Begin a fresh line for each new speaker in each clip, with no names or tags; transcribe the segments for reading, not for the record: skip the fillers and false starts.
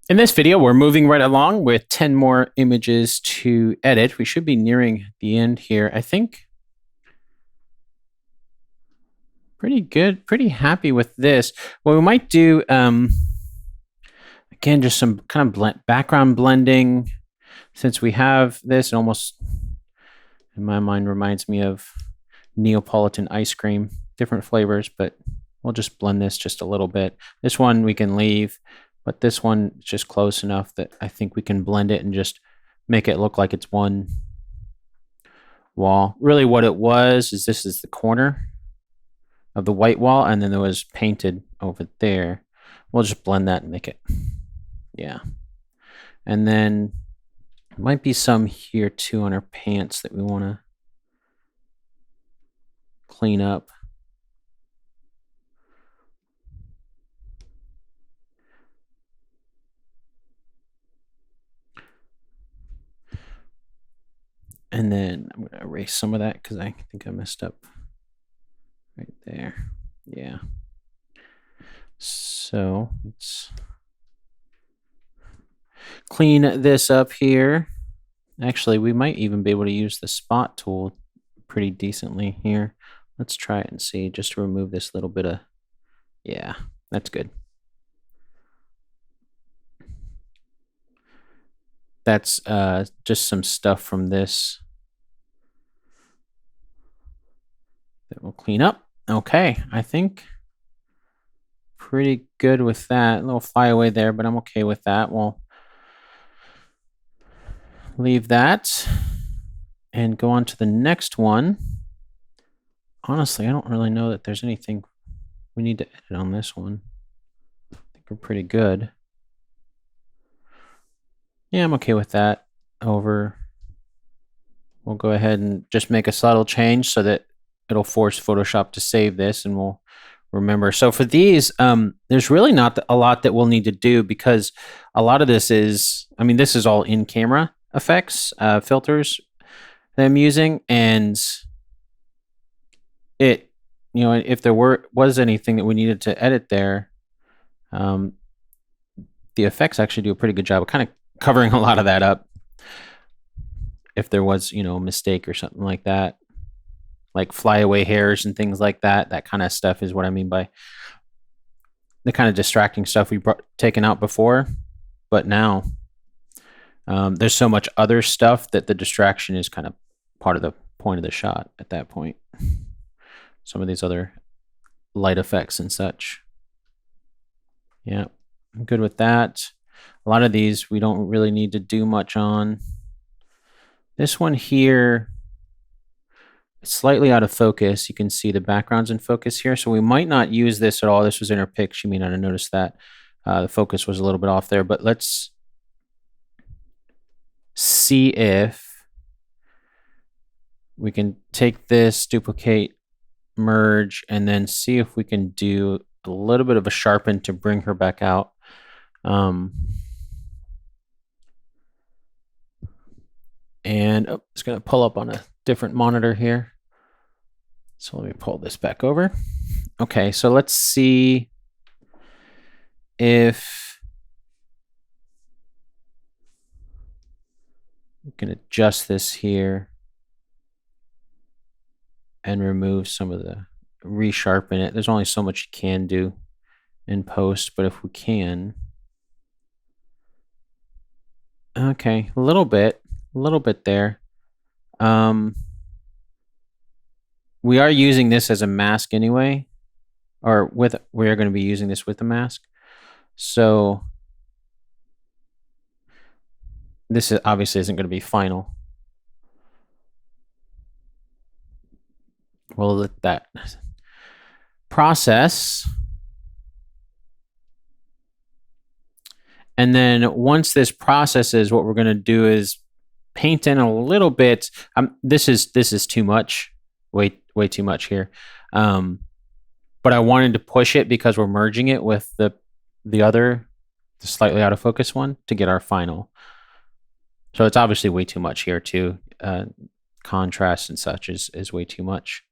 In this video, we're moving right along with 10 more images to edit. We should be nearing the end here. I think pretty good, pretty happy with this. What we might do, again, just some kind of background blending. Since we have this, it almost, in my mind, reminds me of Neapolitan ice cream, different flavors, but we'll just blend this just a little bit. This one we can leave. But this one is just close enough that I think we can blend it and just make it look like it's one wall. Really what it was is this is the corner of the white wall, and then there was painted over there. We'll just blend that and make it, yeah. And then there might be some here too on our pants that we want to clean up. And then I'm going to erase some of that because I think I messed up right there. Yeah. So let's clean this up here. Actually, we might even be able to use the spot tool pretty decently here. Let's try it and see, just to remove this little bit of, yeah, that's good. That's just some stuff from this that we'll clean up. Okay, I think pretty good with that. A little flyaway there, but I'm okay with that. We'll leave that and go on to the next one. Honestly, I don't really know that there's anything we need to edit on this one. I think we're pretty good. Yeah, I'm okay with that. We'll go ahead and just make a subtle change so that it'll force Photoshop to save this, and we'll remember. So for these, there's really not a lot that we'll need to do, because a lot of this is, I mean, this is all in-camera effects, filters that I'm using, and it, you know, if there was anything that we needed to edit there, the effects actually do a pretty good job of kind of covering a lot of that up. If there was, you know, a mistake or something like that, like flyaway hairs and things like that, that kind of stuff is what I mean by the kind of distracting stuff we taken out before. But now there's so much other stuff that the distraction is kind of part of the point of the shot at that point. Some of these other light effects and such. Yeah, I'm good with that. A lot of these we don't really need to do much on. This one here, it's slightly out of focus. You can see the background's in focus here, so we might not use this at all. This was interpicked. You may not have noticed that. The focus was a little bit off there, but let's see if we can take this, duplicate, merge, and then see if we can do a little bit of a sharpen to bring her back out. And it's going to pull up on a different monitor here. So let me pull this back over. Okay, so let's see if we can adjust this here and remove some of the, resharpen it. There's only so much you can do in post, but if we can, okay, a little bit there. We are using this as a mask anyway, or we are going to be using this with a mask. So this obviously isn't going to be final. We'll let that process. And then once this processes, what we're going to do is paint in a little bit. This is too much, way too much here. But I wanted to push it because we're merging it with the other, the slightly out of focus one, to get our final. So it's obviously way too much here too. Contrast and such is way too much.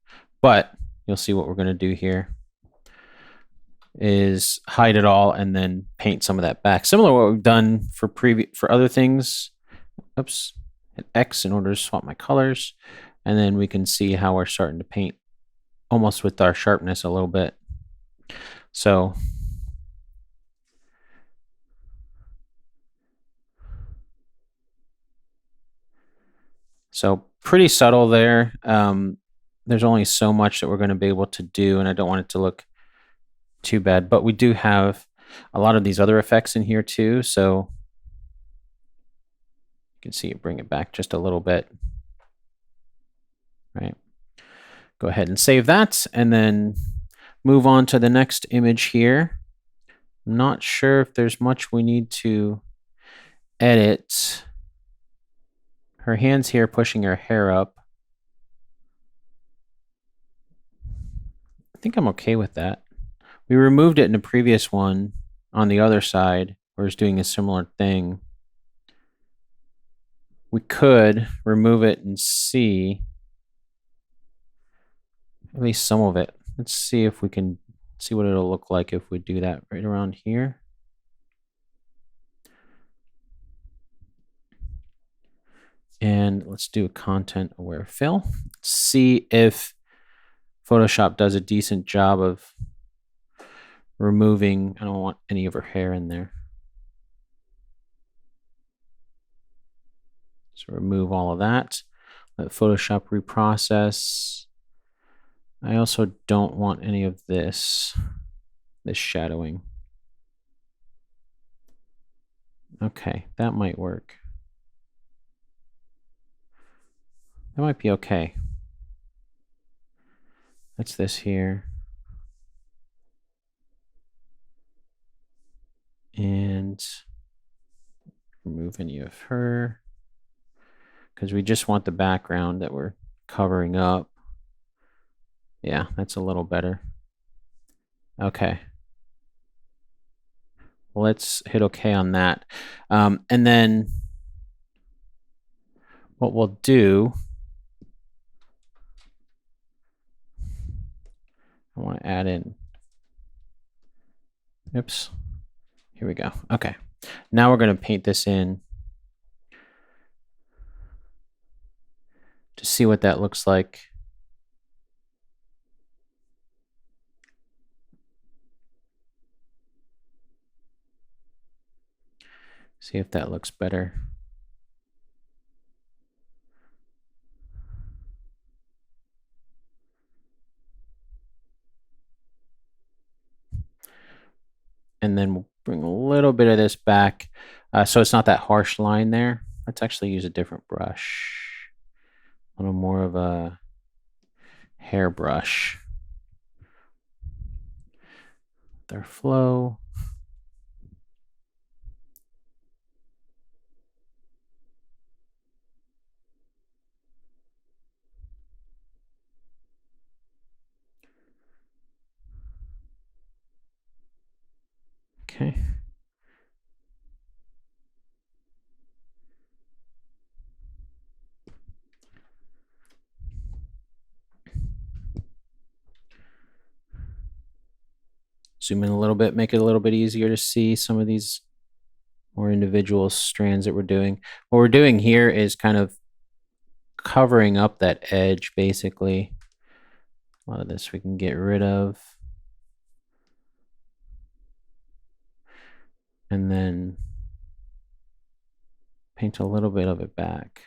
But you'll see what we're going to do here. is hide it all and then paint some of that back. Similar to what we've done for other things. Oops, hit X in order to swap my colors. And then we can see how we're starting to paint almost with our sharpness a little bit. So pretty subtle there. There's only so much that we're going to be able to do, and I don't want it to look too bad. But we do have a lot of these other effects in here too, so you can see it bring it back just a little bit. Right. Go ahead and save that, and then move on to the next image here. I'm not sure if there's much we need to edit. Her hands here pushing her hair up. I think I'm okay with that. We removed it in the previous one on the other side where it's doing a similar thing. We could remove it and see at least some of it. Let's see if we can see what it'll look like if we do that right around here. And let's do a content aware fill. See if Photoshop does a decent job of removing. I don't want any of her hair in there. So remove all of that. Let Photoshop reprocess. I also don't want any of this shadowing. Okay, that might work. That might be okay. That's this here. And remove any of her, because we just want the background that we're covering up. Yeah, that's a little better. Okay. Let's hit OK on that. And then what we'll do, I want to add in, oops, here we go. Okay, now we're going to paint this in to see what that looks like. See if that looks better. And then we'll bring a little bit of this back so it's not that harsh line there. Let's actually use a different brush. A little more of a hair brush. Their flow. Okay. Zoom in a little bit, make it a little bit easier to see some of these more individual strands that we're doing. What we're doing here is kind of covering up that edge, basically. A lot of this we can get rid of. And then paint a little bit of it back.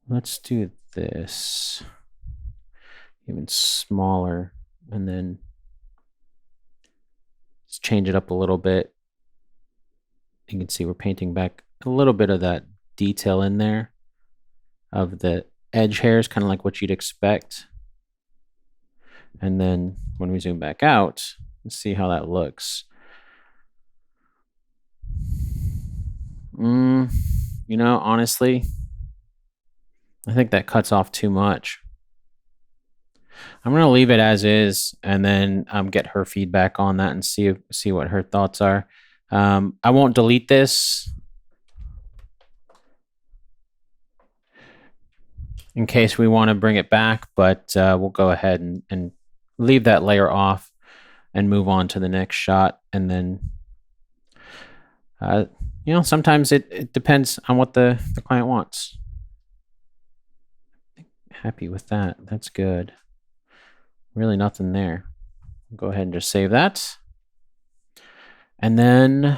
Let's do this even smaller, and then just change it up a little bit. You can see we're painting back a little bit of that detail in there of the edge hairs, kind of like what you'd expect. And then when we zoom back out, let's see how that looks. You know, honestly, I think that cuts off too much. I'm going to leave it as is and then get her feedback on that and see what her thoughts are. I won't delete this. in case we want to bring it back, but we'll go ahead and leave that layer off and move on to the next shot. And then, sometimes it depends on what the client wants. Happy with that. That's good. Really nothing there. Go ahead and just save that. And then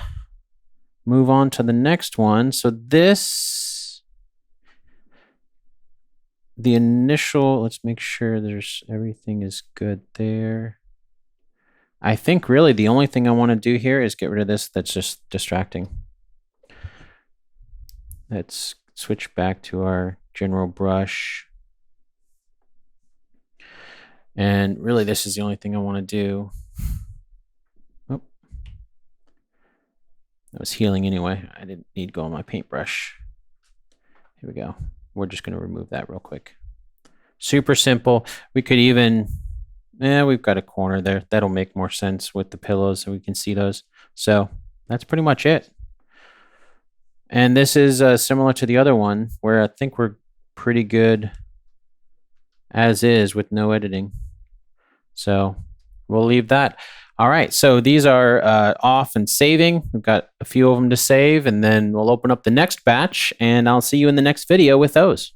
move on to the next one. So this, the initial, let's make sure everything is good there. I think really the only thing I want to do here is get rid of this that's just distracting. Let's switch back to our general brush. And really this is the only thing I want to do. Oh, that was healing anyway. I didn't need to go on my paintbrush. Here we go. We're just going to remove that real quick. Super simple. We could even, we've got a corner there. That'll make more sense with the pillows so we can see those. So that's pretty much it. And this is similar to the other one where I think we're pretty good as is with no editing. So we'll leave that. All right, so these are off and saving. We've got a few of them to save, and then we'll open up the next batch, and I'll see you in the next video with those.